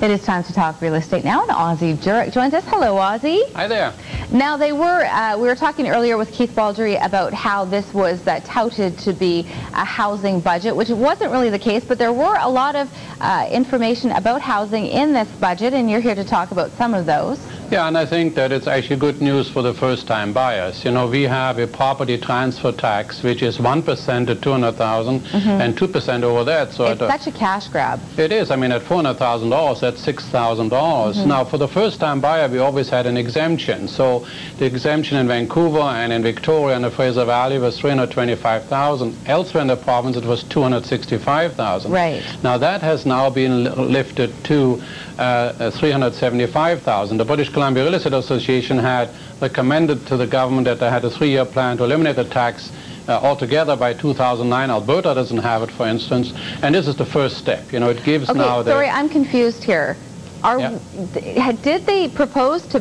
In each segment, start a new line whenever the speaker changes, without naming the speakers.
It is time to talk real estate now, and Ozzie Jurock joins us. Hello, Ozzie.
Hi there.
Now, we were talking earlier with Keith Baldry about how this was touted to be a housing budget, which wasn't really the case, but there were a lot of information about housing in this budget, and you're here to talk about some of those.
Yeah, and I think that it's actually good news for the first-time buyers. You know, we have a property transfer tax, which is 1% at $200,000 and 2% over that. So
it's such a cash grab.
It is. I mean, at $400,000, that's $6,000. Now, for the first-time buyer, we always had an exemption. So the exemption in Vancouver and in Victoria and the Fraser Valley was $325,000. Elsewhere in the province, it was $265,000.
Right.
Now, that has now been lifted to $375,000. The British Columbia Real Estate Association had recommended to the government that they had a 3-year plan to eliminate the tax altogether by 2009. Alberta doesn't have it, for instance, and this is the first step. You know, it gives now the...
Sorry, I'm confused here. Did they propose to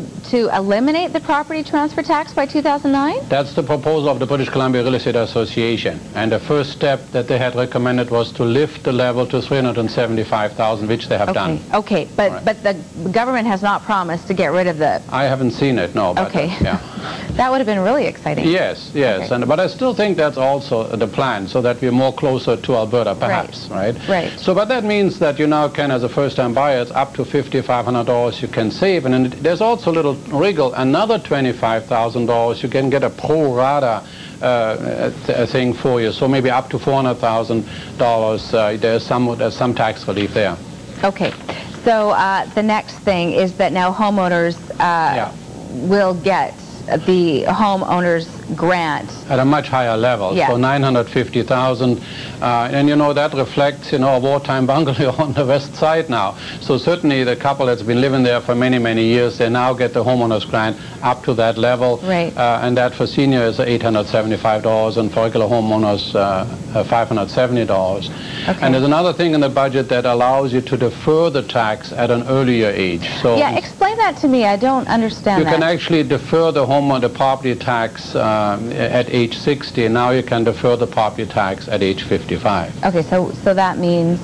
eliminate the property transfer tax by 2009? That's
the proposal of the British Columbia Real Estate Association, and the first step that they had recommended was to lift the level to $375,000, which they have done.
Okay, but the government has not promised to get rid of the...
I haven't seen it, no. But,
okay. That would have been really exciting.
Yes, yes, okay. But I still think that's also the plan, so that we're more closer to Alberta, perhaps, right?
Right.
So, but that means that you now can, as a first-time buyer, it's up to $5,500 you can save, and then there's also a little wriggle, another $25,000 you can get a pro rata thing for you, so maybe up to $400,000 there's some tax relief there.
Okay, so the next thing is that now homeowners will get the homeowners grant
at a much higher level, so $950,000, and you know that reflects a wartime bungalow on the west side now. So certainly the couple that's been living there for many years, they now get the homeowners grant up to that level, and that for seniors $875 and for regular homeowners $570. And there's another thing in the budget that allows you to defer the tax at an earlier age. So
explain that to me. I don't understand that.
You can actually defer the property tax at age 60, and now you can defer the property tax at age 55.
Okay, so that means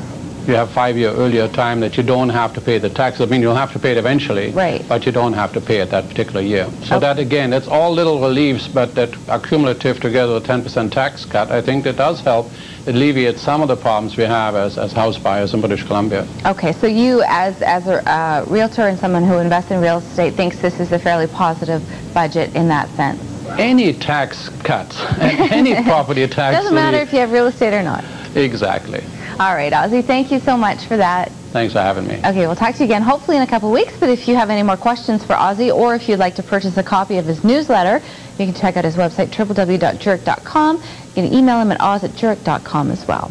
you have 5-year earlier time that you don't have to pay the tax. I mean, you'll have to pay it eventually, but you don't have to pay it that particular year. So that, again, it's all little reliefs, but that accumulative together with a 10% tax cut, I think that does help alleviate some of the problems we have as house buyers in British Columbia. Okay, so you, as a realtor and someone who invests in real estate, thinks this is a fairly positive budget in that sense? Any tax cuts and any property tax... Doesn't matter if you have real estate or not. Exactly. All right, Ozzie, thank you so much for that. Thanks for having me. Okay, we'll talk to you again hopefully in a couple of weeks, but if you have any more questions for Ozzie, or if you'd like to purchase a copy of his newsletter, you can check out his website, www.jurock.com. You can email him at oz@jurock.com as well.